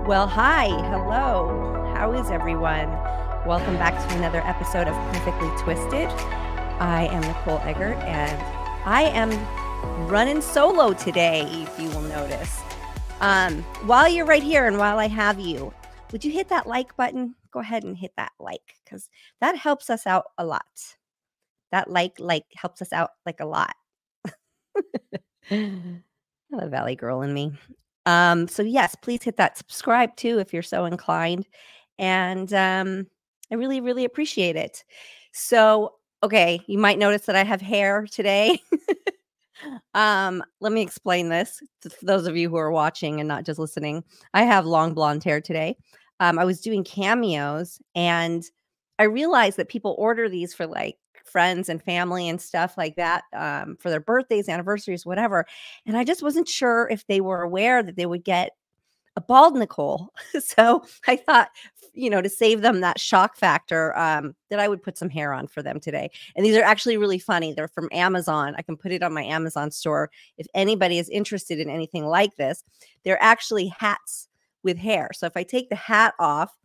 Well, hi, hello. How is everyone? Welcome back to another episode of Perfectly Twisted. I am Nicole Eggert, and I am running solo today, if you will notice. While you're right here and while I have you, would you hit that like button? Go ahead and hit that like, because that helps us out a lot. That like helps us out like a lot. The Valley girl in me. So yes, please hit that subscribe too if you're so inclined. And I really, really appreciate it. So, okay, you might notice that I have hair today. Let me explain this for those of you who are watching and not just listening. I have long blonde hair today. I was doing cameos and I realized that people order these for like friends and family and stuff like that for their birthdays, anniversaries, whatever. And I just wasn't sure if they were aware that they would get a bald Nicole. So I thought, to save them that shock factor, that I would put some hair on for them today. And these are actually really funny. They're from Amazon. I can put it on my Amazon store. If anybody is interested in anything like this, they're actually hats with hair. So if I take the hat off,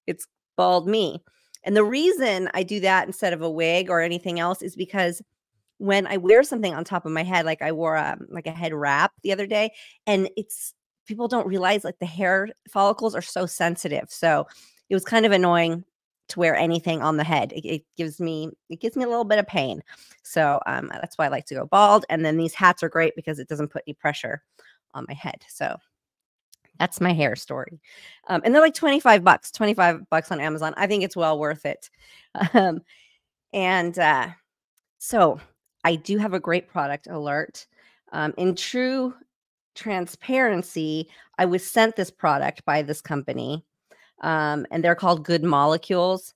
it's bald me. And the reason I do that instead of a wig or anything else is because when I wear something on top of my head, like I wore a head wrap the other day, and people don't realize like the hair follicles are so sensitive. So it was kind of annoying to wear anything on the head. It gives me a little bit of pain. So that's why I like to go bald. And then these hats are great because it doesn't put any pressure on my head. So that's my hair story. And they're like $25 on Amazon. I think it's well worth it. So I do have a great product alert. In true transparency, I was sent this product by this company, and they're called Good Molecules.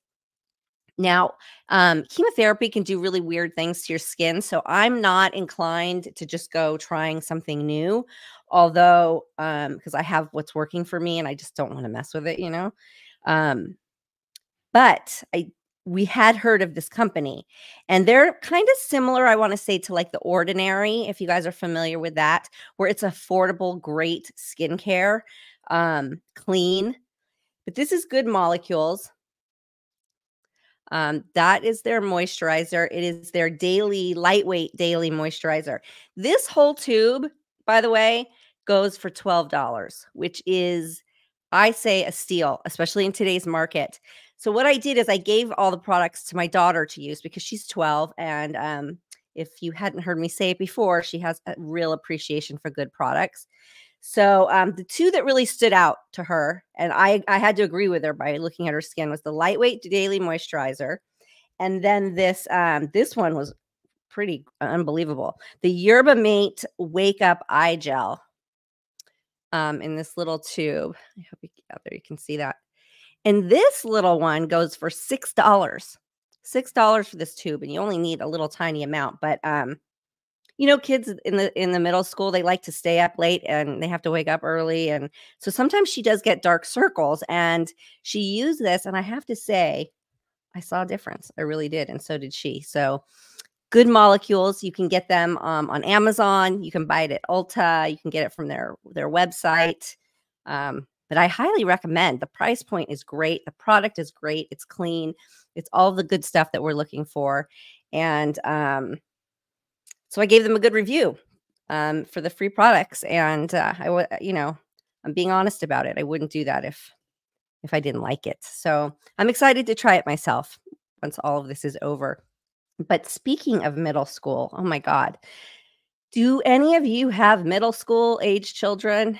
Now, chemotherapy can do really weird things to your skin, so I'm not inclined to just go trying something new, although because I have what's working for me and I just don't want to mess with it, but we had heard of this company, and they're kind of similar, I want to say, to like The Ordinary, if you guys are familiar with that, where it's affordable, great skincare, clean. But this is Good Molecules. That is their moisturizer. It is their lightweight daily moisturizer. This whole tube, by the way, goes for $12, which is, I say, a steal, especially in today's market. So what I did is I gave all the products to my daughter to use because she's 12. And if you hadn't heard me say it before, she has a real appreciation for good products. So the two that really stood out to her, and I had to agree with her by looking at her skin, was the lightweight daily moisturizer. And then this one was pretty unbelievable. The Yerba Mate Wake Up Eye Gel in this little tube. I hope out there you can see that. And this little one goes for $6. $6 for this tube, and you only need a little tiny amount. But kids in the middle school, they like to stay up late and they have to wake up early. And so sometimes she does get dark circles, and she used this. And I have to say, I saw a difference. I really did. And so did she. So Good Molecules, you can get them on Amazon. You can buy it at Ulta. You can get it from their website. But I highly recommend. The price point is great. The product is great. It's clean. It's all the good stuff that we're looking for. And so I gave them a good review for the free products. And I'm being honest about it. I wouldn't do that if I didn't like it. So I'm excited to try it myself once all of this is over. But speaking of middle school, oh my God, do any of you have middle school age children?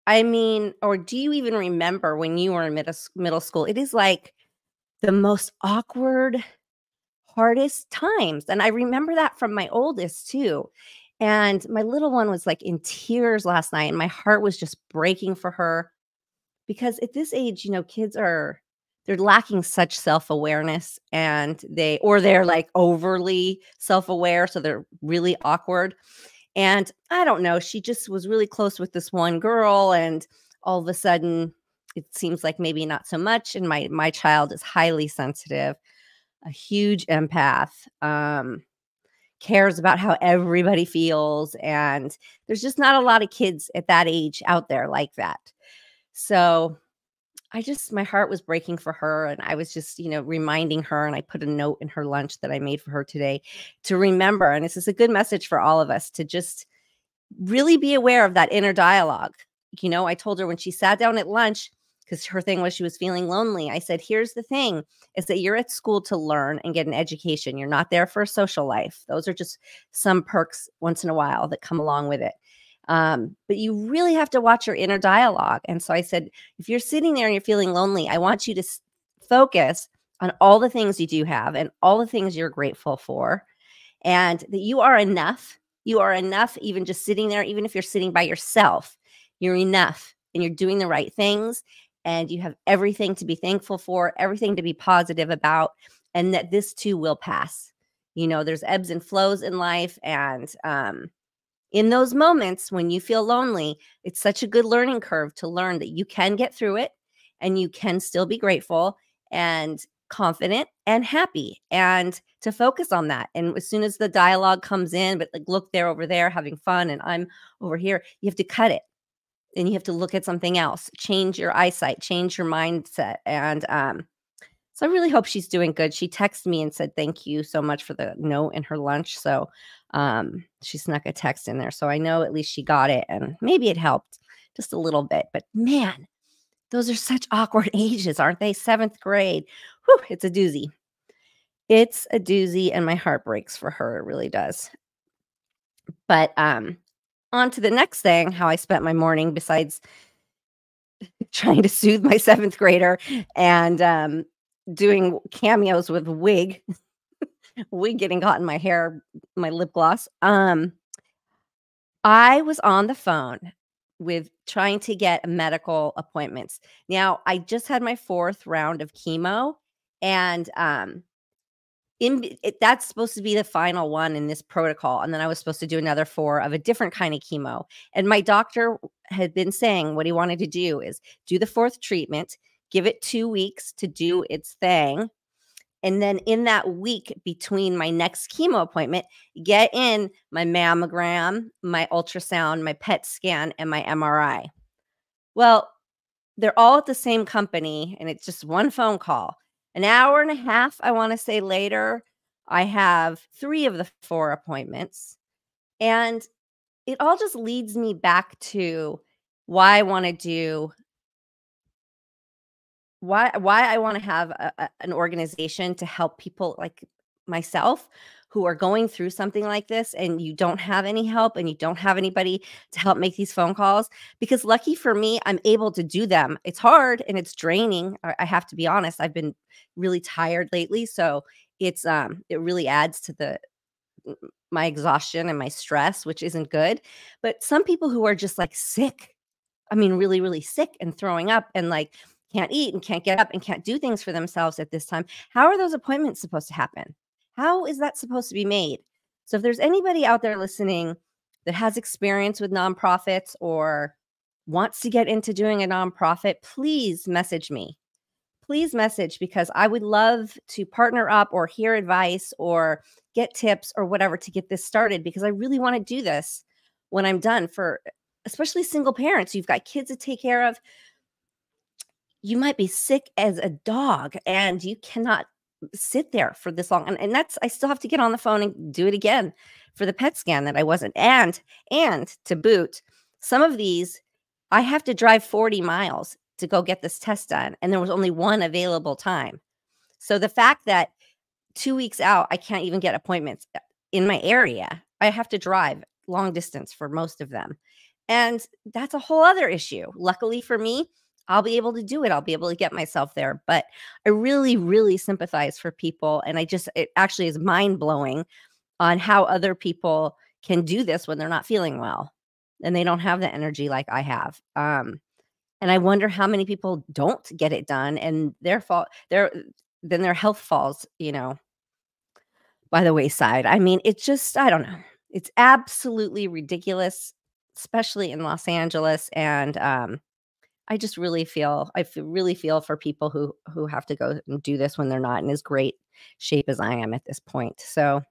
I mean, or do you even remember when you were in middle school? It is like the most awkward, hardest times. And I remember that from my oldest too. And my little one was like in tears last night, and my heart was just breaking for her because at this age, kids they're lacking such self-awareness, and they're like overly self-aware. So they're really awkward. And I don't know, she just was really close with this one girl, and all of a sudden it seems like maybe not so much. And my child is highly sensitive, a huge empath, cares about how everybody feels. And there's just not a lot of kids at that age out there like that. So my heart was breaking for her. And I was just, reminding her. And I put a note in her lunch that I made for her today to remember. And this is a good message for all of us to just really be aware of that inner dialogue. I told her when she sat down at lunch, because her thing was she was feeling lonely. I said, here's the thing is that you're at school to learn and get an education. You're not there for a social life. Those are just some perks once in a while that come along with it. But you really have to watch your inner dialogue. And so I said, if you're sitting there and you're feeling lonely, I want you to focus on all the things you do have and all the things you're grateful for, and that you are enough. You are enough, even just sitting there, even if you're sitting by yourself, you're enough and you're doing the right things and you have everything to be thankful for, everything to be positive about, and that this too will pass. There's ebbs and flows in life. And in those moments when you feel lonely, it's such a good learning curve to learn that you can get through it and you can still be grateful and confident and happy, and to focus on that. And as soon as the dialogue comes in, but like, look, they're over there having fun and I'm over here, you have to cut it and you have to look at something else, change your eyesight, change your mindset. And so I really hope she's doing good. She texted me and said, thank you so much for the note in her lunch. So she snuck a text in there. So I know at least she got it and maybe it helped just a little bit. But man, those are such awkward ages, aren't they? 7th grade. Whew, it's a doozy. It's a doozy and my heart breaks for her. It really does. But on to the next thing, how I spent my morning besides trying to soothe my 7th grader and doing cameos with wig getting caught in my hair, my lip gloss. I was on the phone with trying to get medical appointments. Now, I just had my 4th round of chemo, and that's supposed to be the final one in this protocol, and then I was supposed to do another 4 of a different kind of chemo. And my doctor had been saying what he wanted to do is do the 4th treatment, give it 2 weeks to do its thing, and then in that week between my next chemo appointment, get in my mammogram, my ultrasound, my PET scan, and my MRI. Well, they're all at the same company, and it's just one phone call. An hour and a half, I want to say later, I have 3 of the 4 appointments. And it all just leads me back to why I want to do why I wanna have an organization to help people like myself who are going through something like this, and you don't have any help and you don't have anybody to help make these phone calls, because lucky for me, I'm able to do them. It's hard and it's draining. I have to be honest. I've been really tired lately, so it really adds to my exhaustion and my stress, which isn't good. But some people who are just, like, sick, I mean, really, really sick and throwing up and like can't eat and can't get up and can't do things for themselves at this time. How are those appointments supposed to happen? How is that supposed to be made? So if there's anybody out there listening that has experience with nonprofits or wants to get into doing a nonprofit, please message me. Please message, because I would love to partner up or hear advice or get tips or whatever to get this started, because I really want to do this when I'm done, for especially single parents. You've got kids to take care of. You might be sick as a dog and you cannot sit there for this long. And that's, I still have to get on the phone and do it again for the PET scan that I wasn't. And to boot, some of these, I have to drive 40 miles to go get this test done. And there was only one available time. So the fact that 2 weeks out, I can't even get appointments in my area, I have to drive long distance for most of them. And that's a whole other issue. Luckily for me, I'll be able to do it. I'll be able to get myself there. But I really, really sympathize for people. And it actually is mind blowing on how other people can do this when they're not feeling well and they don't have the energy like I have. And I wonder how many people don't get it done, and then their health falls, by the wayside. I mean, it's just, I don't know. It's absolutely ridiculous, especially in Los Angeles. And really feel for people who have to go and do this when they're not in as great shape as I am at this point. So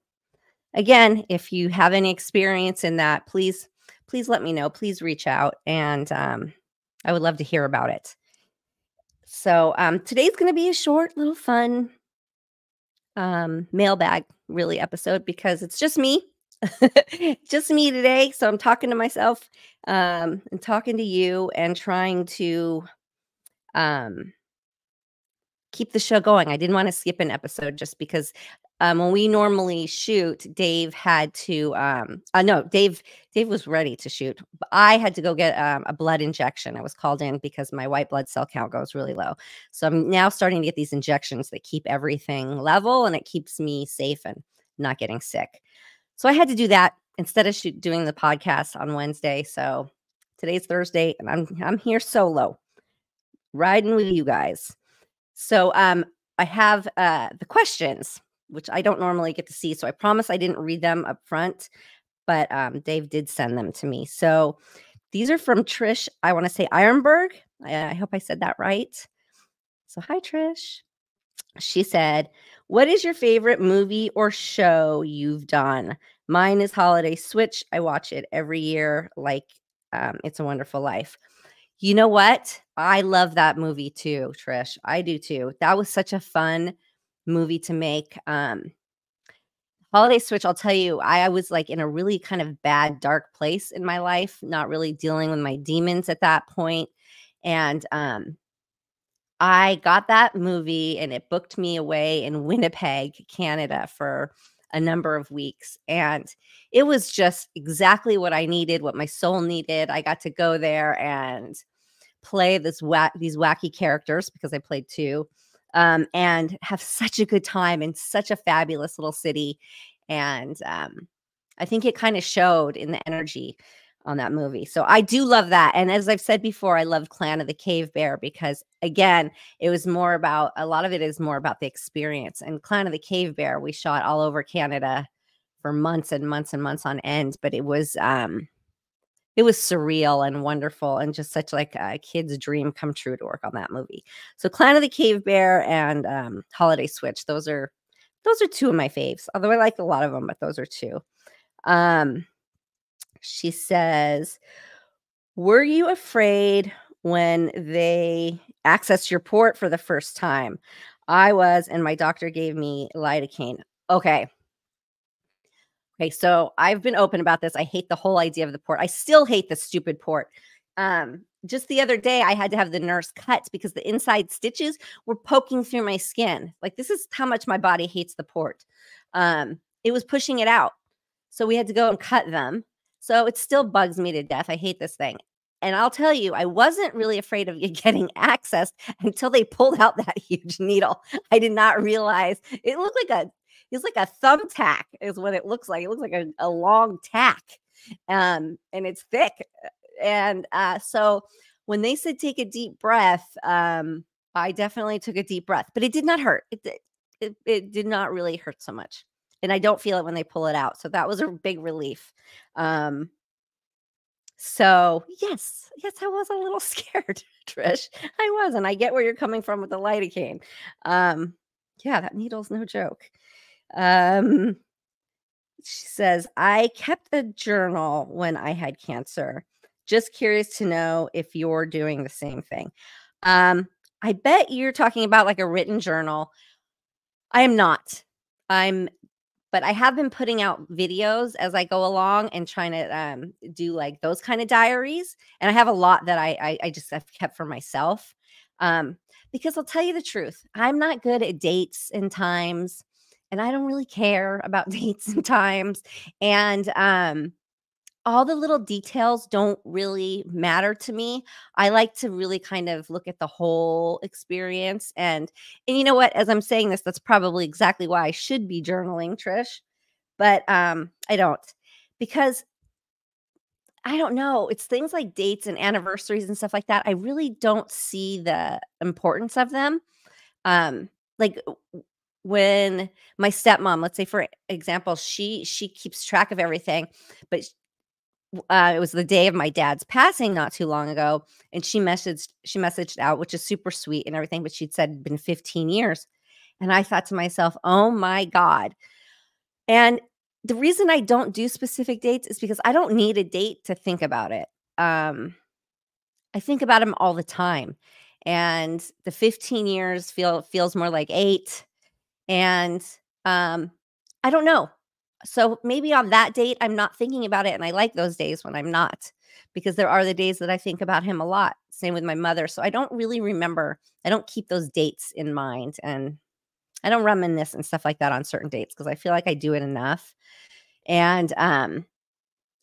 again, if you have any experience in that, please let me know. Please reach out. And I would love to hear about it. So, today's gonna be a short, little fun, mailbag really episode because it's just me. Just me today, so I'm talking to myself, and talking to you and trying to, um keep the show going. I didn't wanna skip an episode just because, when we normally shoot, Dave had to, no, Dave was ready to shoot, but I had to go get, a blood injection. I was called in because my white blood cell count goes really low. So I'm now starting to get these injections that keep everything level, and it keeps me safe and not getting sick. So I had to do that instead of doing the podcast on Wednesday. So today's Thursday, and I'm here solo, riding with you guys. So, I have, the questions, which I don't normally get to see, so I promise I didn't read them up front, but, Dave did send them to me. So, these are from Trish, I wanna say Ironberg. I hope I said that right. So, hi, Trish. She said, "What is your favorite movie or show you've done?" Mine is Holiday Switch. I watch it every year like, It's a Wonderful Life. You know what? I love that movie too, Trish. I do too. That was such a fun movie to make. Holiday Switch, I'll tell you, I was like in a really kind of bad, dark place in my life, not really dealing with my demons at that point. And I got that movie and it booked me away in Winnipeg, Canada for a number of weeks. And it was just exactly what I needed, what my soul needed. I got to go there and play these wacky characters because I played 2, and have such a good time in such a fabulous little city, and, I think it kinda showed in the energy on that movie, so I do love that, and as I've said before, I loved Clan of the Cave Bear because, again, it was more about a lot of it is more about the experience, and Clan of the Cave Bear, we shot all over Canada for months and months and months on end, but it was surreal and wonderful and just such like a kid's dream come true to work on that movie. So Clan of the Cave Bear and, Holiday Switch, those are 2 of my faves, although I like a lot of them, but those are 2. Um, she says, "Were you afraid when they accessed your port for the first time?" I was, and my doctor gave me lidocaine. Okay. Okay, so I've been open about this. I hate the whole idea of the port. I still hate the stupid port. Just the other day, I had to have the nurse cut because the inside stitches were poking through my skin. Like, this is how much my body hates the port. It was pushing it out. So we had to go and cut them. So it still bugs me to death. I hate this thing. And I'll tell you, I wasn't really afraid of it getting accessed until they pulled out that huge needle. I did not realize it looked like it's like a thumbtack is what it looks like. It looks like a long tack, and it's thick. And so when they said take a deep breath, I definitely took a deep breath, but it did not hurt. It did not really hurt so much, and I don't feel it when they pull it out. So that was a big relief. Um, so yes, I was a little scared, Trish. I was, and I get where you're coming from with the lidocaine. Um, yeah, that needle's no joke. Um, she says, "I kept a journal when I had cancer. Just curious to know if you're doing the same thing." I bet you're talking about like a written journal. I am not. I'm but I have been putting out videos as I go along and trying to do like those kind of diaries. And I have a lot that I just have kept for myself. Um, because I'll tell you the truth, I'm not good at dates and times, and I don't really care about dates and times. And all the little details don't really matter to me. I like to really kind of look at the whole experience, and you know what? As I'm saying this, that's probably exactly why I should be journaling, Trish, but, I don't, because I don't know, it's things like dates and anniversaries and stuff like that, I really don't see the importance of them. Like, when my stepmom, let's say, for example, she keeps track of everything, but it was the day of my dad's passing not too long ago, and she messaged out, which is super sweet and everything, but she'd said it'd been 15 years, and I thought to myself, "Oh my god." And the reason I don't do specific dates is because I don't need a date to think about it. Um, I think about him all the time, and the 15 years feels more like 8, and, um, I don't know. So, maybe on that date, I'm not thinking about it, and I like those days when I'm not, because there are the days that I think about him a lot. Same with my mother, so I don't really remember. I don't keep those dates in mind, and I don't reminisce and stuff like that on certain dates because I feel like I do it enough, and,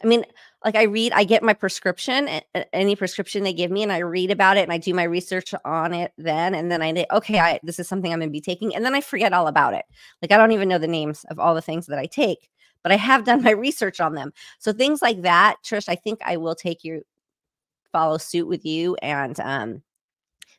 I mean, like, I get my prescription, any prescription they give me, and I read about it, and I do my research on it then, and then "Okay, this is something I'm gonna be taking," and then I forget all about it. Like, I don't even know the names of all the things that I take, but I have done my research on them. So things like that, Trish, I think I will follow suit with you and,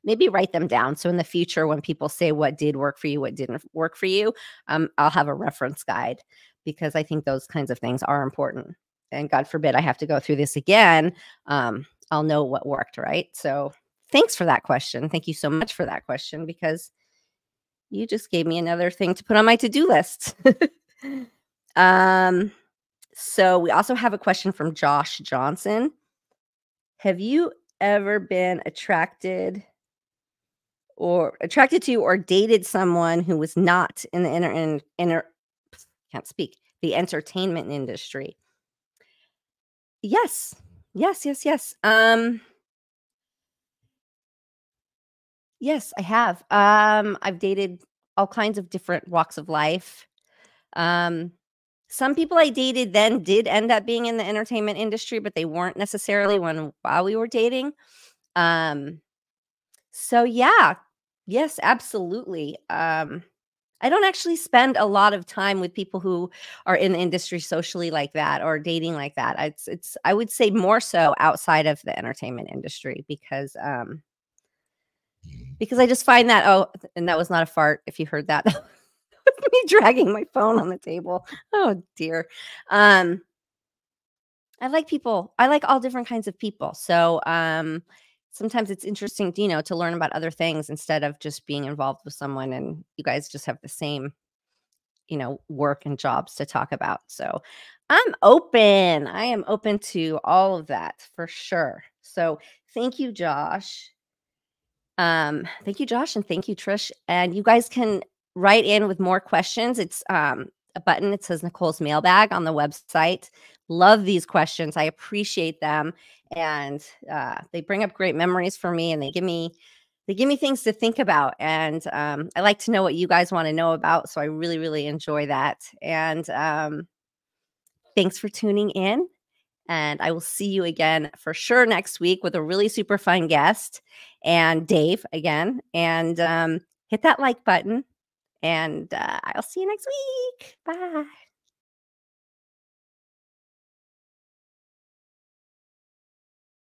maybe write them down, so in the future, when people say what did work for you, what didn't work for you, I'll have a reference guide because I think those kinds of things are important, and God forbid I have to go through this again, I'll know what worked, right? So, thanks for that question. Thank you so much for that question because you just gave me another thing to put on my to-do list. Um, so we also have a question from Josh Johnson. Have you ever been attracted to or dated someone who was not in the can't speak, the entertainment industry? Yes. Yes, yes, yes. Yes, I have. I've dated all kinds of different walks of life. Um, some people I dated then did end up being in the entertainment industry, but they weren't necessarily while we were dating. Um, so yeah. Yes, absolutely. I don't actually spend a lot of time with people who are in the industry socially like that or dating like that. It's I would say more so outside of the entertainment industry because I just find that and that was not a fart if you heard that. Me dragging my phone on the table. Oh dear. Um I like people. I like all different kinds of people. So sometimes it's interesting, to learn about other things instead of just being involved with someone and you guys just have the same work and jobs to talk about. So I'm open. I am open to all of that for sure. So thank you, Josh. Thank you, Josh, and thank you, Trish. And you guys can write in with more questions. It's a button. It says Nicole's Mailbag on the website. Love these questions. I appreciate them, and they bring up great memories for me, and they give me things to think about. And I like to know what you guys want to know about, so I really, really enjoy that. And thanks for tuning in. And I will see you again for sure next week with a really super fun guest and Dave again. And hit that like button. And I'll see you next week. Bye.